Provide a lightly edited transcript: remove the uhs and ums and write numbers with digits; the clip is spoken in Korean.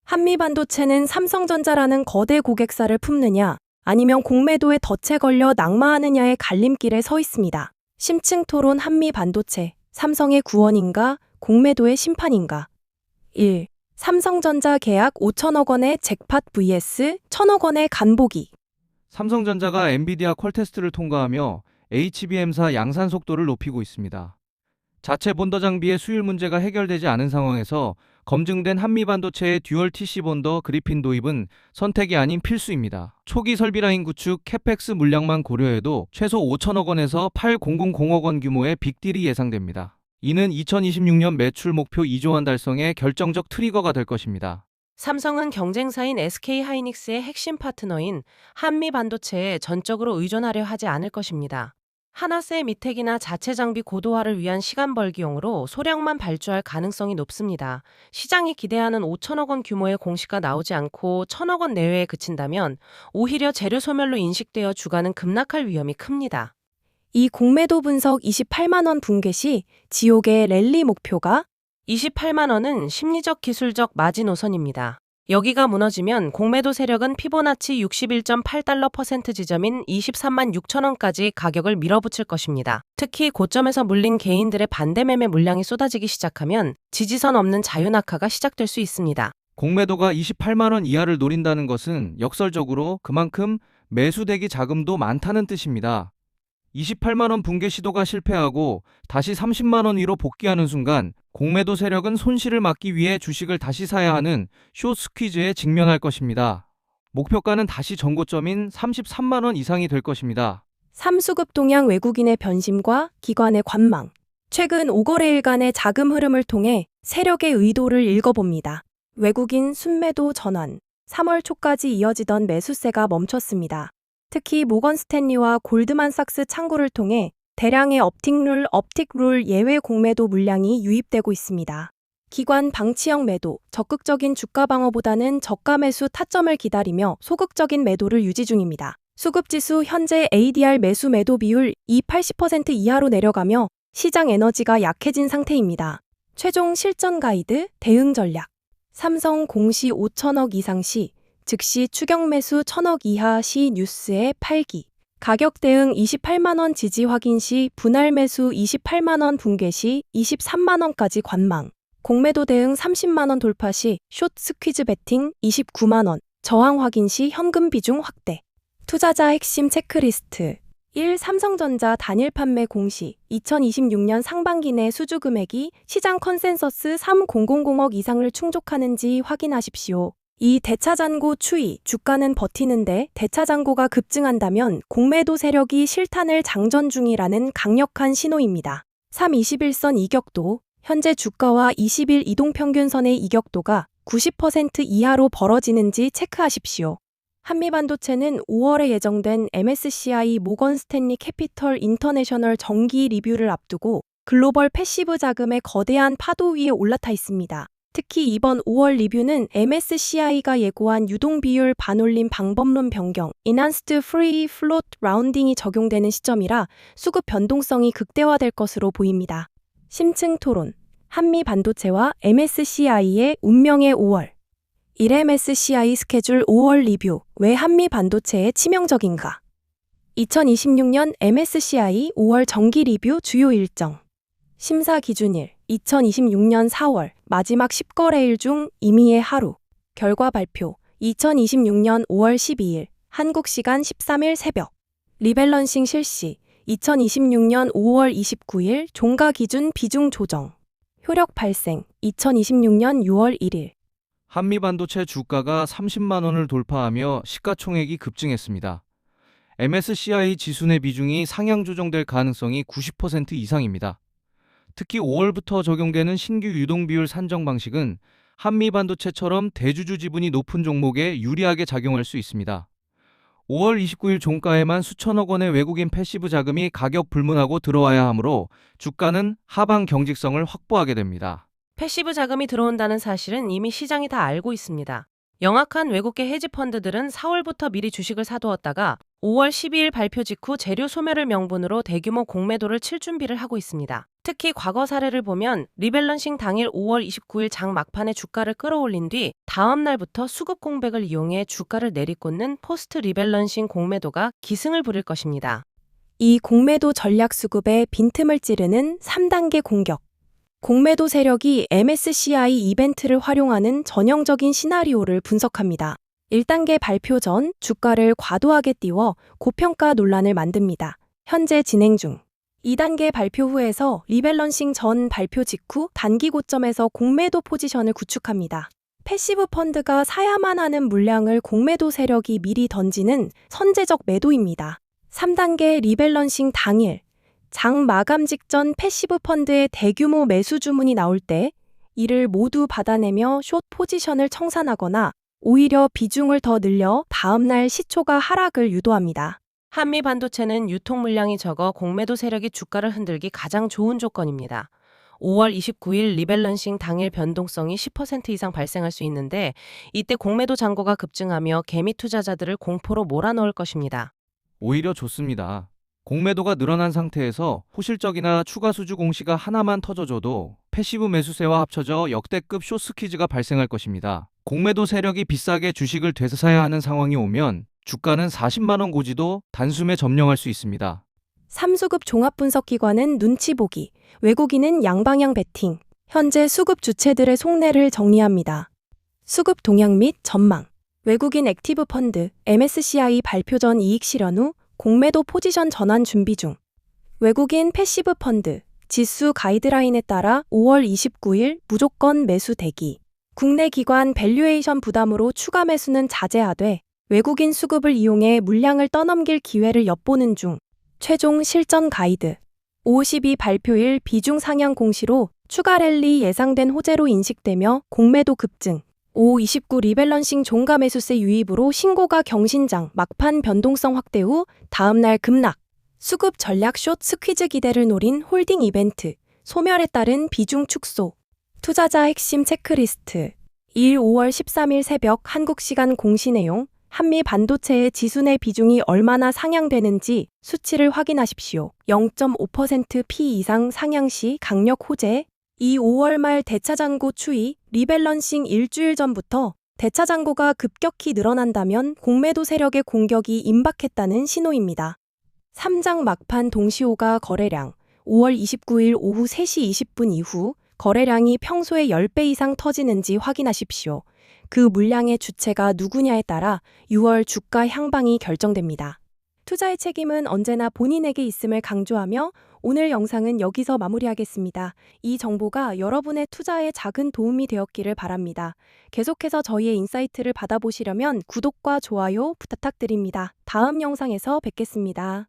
한미반도체는 삼성전자라는 거대 고객사를 품느냐, 아니면 공매도에 덫에 걸려 낙마하느냐의 갈림길에 서 있습니다. 심층 토론 한미반도체, 삼성의 구원인가, 공매도의 심판인가? 1. 삼성전자 계약 5천억 원의 잭팟 vs 1천억 원의 간보기. 삼성전자가 엔비디아 퀄테스트를 통과하며 HBM사 양산 속도를 높이고 있습니다. 자체 본더 장비의 수율 문제가 해결되지 않은 상황에서 검증된 한미반도체의 듀얼 TC 본더 그리핀 도입은 선택이 아닌 필수입니다. 초기 설비 라인 구축 캐펙스 물량만 고려해도 최소 5천억 원에서 8,000억 원 규모의 빅딜이 예상됩니다. 이는 2026년 매출 목표 2조 원 달성의 결정적 트리거가 될 것입니다. 삼성은 경쟁사인 SK하이닉스의 핵심 파트너인 한미반도체에 전적으로 의존하려 하지 않을 것입니다. 하나세 미택이나 자체 장비 고도화를 위한 시간 벌기용으로 소량만 발주할 가능성이 높습니다. 시장이 기대하는 5천억 원 규모의 공시가 나오지 않고 1천억 원 내외에 그친다면 오히려 재료 소멸로 인식되어 주가는 급락할 위험이 큽니다. 이 공매도 분석 28만 원 붕괴 시 지옥의 랠리 목표가 28만 원은 심리적 기술적 마지노선입니다. 여기가 무너지면 공매도 세력은 피보나치 61.8% 지점인 23만 6천 원까지 가격을 밀어붙일 것입니다. 특히 고점에서 물린 개인들의 반대 매매 물량이 쏟아지기 시작하면 지지선 없는 자유낙하가 시작될 수 있습니다. 공매도가 28만 원 이하를 노린다는 것은 역설적으로 그만큼 매수대기 자금도 많다는 뜻입니다. 28만 원 붕괴 시도가 실패하고 다시 30만 원 위로 복귀하는 순간 공매도 세력은 손실을 막기 위해 주식을 다시 사야 하는 숏 스퀴즈에 직면할 것입니다. 목표가는 다시 전고점인 33만 원 이상이 될 것입니다. 3수급 동향 외국인의 변심과 기관의 관망. 최근 5거래일간의 자금 흐름을 통해 세력의 의도를 읽어봅니다. 외국인 순매도 전환. 3월 초까지 이어지던 매수세가 멈췄습니다. 특히 모건 스탠리와 골드만삭스 창구를 통해 대량의 업틱룰 예외 공매도 물량이 유입되고 있습니다. 기관 방치형 매도, 적극적인 주가 방어보다는 저가 매수 타점을 기다리며 소극적인 매도를 유지 중입니다. 수급지수 현재 ADR 매수 매도 비율 80% 이하로 내려가며 시장 에너지가 약해진 상태입니다. 최종 실전 가이드, 대응 전략. 삼성 공시 5천억 이상 시 즉시 추격 매수 1천억 이하 시 뉴스에 팔기. 가격 대응 28만 원 지지 확인 시 분할 매수 28만 원 붕괴 시 23만 원까지 관망. 공매도 대응 30만 원 돌파 시 숏 스퀴즈 베팅 29만 원. 저항 확인 시 현금 비중 확대. 투자자 핵심 체크리스트. 1. 삼성전자 단일 판매 공시 2026년 상반기 내 수주 금액이 시장 컨센서스 3,000억 이상을 충족하는지 확인하십시오. 2. 대차잔고 추이, 주가는 버티는데 대차잔고가 급증한다면 공매도 세력이 실탄을 장전 중이라는 강력한 신호입니다. 3. 21선 이격도, 현재 주가와 20일 이동평균선의 이격도가 90% 이하로 벌어지는지 체크하십시오. 한미반도체는 5월에 예정된 MSCI 모건 스탠리 캐피털 인터내셔널 정기 리뷰를 앞두고 글로벌 패시브 자금의 거대한 파도 위에 올라타 있습니다. 특히 이번 5월 리뷰는 MSCI가 예고한 유동 비율 반올림 방법론 변경, Enhanced Free Float 라운딩이 적용되는 시점이라 수급 변동성이 극대화될 것으로 보입니다. 심층 토론, 한미 반도체와 MSCI의 운명의 5월. 1. MSCI 스케줄 5월 리뷰, 왜 한미 반도체에 치명적인가? 2026년 MSCI 5월 정기 리뷰 주요 일정. 심사 기준일 2026년 4월 마지막 10거래일 중 임의의 하루. 결과 발표 2026년 5월 12일 한국 시간 13일 새벽. 리밸런싱 실시 2026년 5월 29일 종가 기준 비중 조정. 효력 발생 2026년 6월 1일. 한미반도체 주가가 30만 원을 돌파하며 시가총액이 급증했습니다. MSCI 지수 내 비중이 상향 조정될 가능성이 90% 이상입니다. 특히 5월부터 적용되는 신규 유동비율 산정 방식은 한미반도체처럼 대주주 지분이 높은 종목에 유리하게 작용할 수 있습니다. 5월 29일 종가에만 수천억 원의 외국인 패시브 자금이 가격 불문하고 들어와야 하므로 주가는 하방 경직성을 확보하게 됩니다. 패시브 자금이 들어온다는 사실은 이미 시장이 다 알고 있습니다. 영악한 외국계 헤지펀드들은 4월부터 미리 주식을 사두었다가 5월 12일 발표 직후 재료 소멸을 명분으로 대규모 공매도를 칠 준비를 하고 있습니다. 특히 과거 사례를 보면 리밸런싱 당일 5월 29일 장 막판에 주가를 끌어올린 뒤 다음 날부터 수급 공백을 이용해 주가를 내리꽂는 포스트 리밸런싱 공매도가 기승을 부릴 것입니다. 이 공매도 전략 수급에 빈틈을 찌르는 3단계 공격. 공매도 세력이 MSCI 이벤트를 활용하는 전형적인 시나리오를 분석합니다. 1단계 발표 전 주가를 과도하게 띄워 고평가 논란을 만듭니다. 현재 진행 중. 2단계 발표 후에서 리밸런싱 전 발표 직후 단기 고점에서 공매도 포지션을 구축합니다. 패시브 펀드가 사야만 하는 물량을 공매도 세력이 미리 던지는 선제적 매도입니다. 3단계 리밸런싱 당일, 장 마감 직전 패시브 펀드의 대규모 매수 주문이 나올 때 이를 모두 받아내며 숏 포지션을 청산하거나 오히려 비중을 더 늘려 다음날 시초가 하락을 유도합니다. 한미 반도체는 유통 물량이 적어 공매도 세력이 주가를 흔들기 가장 좋은 조건입니다. 5월 29일 리밸런싱 당일 변동성이 10% 이상 발생할 수 있는데 이때 공매도 잔고가 급증하며 개미 투자자들을 공포로 몰아넣을 것입니다. 오히려 좋습니다. 공매도가 늘어난 상태에서 호실적이나 추가 수주 공시가 하나만 터져줘도 패시브 매수세와 합쳐져 역대급 숏 스퀴즈가 발생할 것입니다. 공매도 세력이 비싸게 주식을 되사야 하는 상황이 오면 주가는 40만 원 고지도 단숨에 점령할 수 있습니다. 3수급 종합분석기관은 눈치 보기, 외국인은 양방향 베팅. 현재 수급 주체들의 속내를 정리합니다. 수급 동향 및 전망. 외국인 액티브 펀드, MSCI 발표 전 이익 실현 후 공매도 포지션 전환 준비 중. 외국인 패시브 펀드, 지수 가이드라인에 따라 5월 29일 무조건 매수 대기. 국내 기관 밸류에이션 부담으로 추가 매수는 자제하되 외국인 수급을 이용해 물량을 떠넘길 기회를 엿보는 중. 최종 실전 가이드. 52 발표일 비중 상향 공시로 추가 랠리 예상된 호재로 인식되며 공매도 급증. 529 리밸런싱 종가 매수세 유입으로 신고가 경신장, 막판 변동성 확대 후 다음날 급락. 수급 전략 숏 스퀴즈 기대를 노린 홀딩 이벤트. 소멸에 따른 비중 축소. 투자자 핵심 체크리스트. 5월 13일 새벽 한국 시간 공시 내용. 한미 반도체의 지수 내 비중이 얼마나 상향되는지 수치를 확인하십시오. 0.5% P 이상 상향 시 강력 호재. 5월 말 대차잔고 추이, 리밸런싱 일주일 전부터 대차잔고가 급격히 늘어난다면 공매도 세력의 공격이 임박했다는 신호입니다. 3장 막판 동시호가 거래량. 5월 29일 오후 3시 20분 이후 거래량이 평소의 10배 이상 터지는지 확인하십시오. 그 물량의 주체가 누구냐에 따라 6월 주가 향방이 결정됩니다. 투자의 책임은 언제나 본인에게 있음을 강조하며 오늘 영상은 여기서 마무리하겠습니다. 이 정보가 여러분의 투자에 작은 도움이 되었기를 바랍니다. 계속해서 저희의 인사이트를 받아보시려면 구독과 좋아요 부탁드립니다. 다음 영상에서 뵙겠습니다.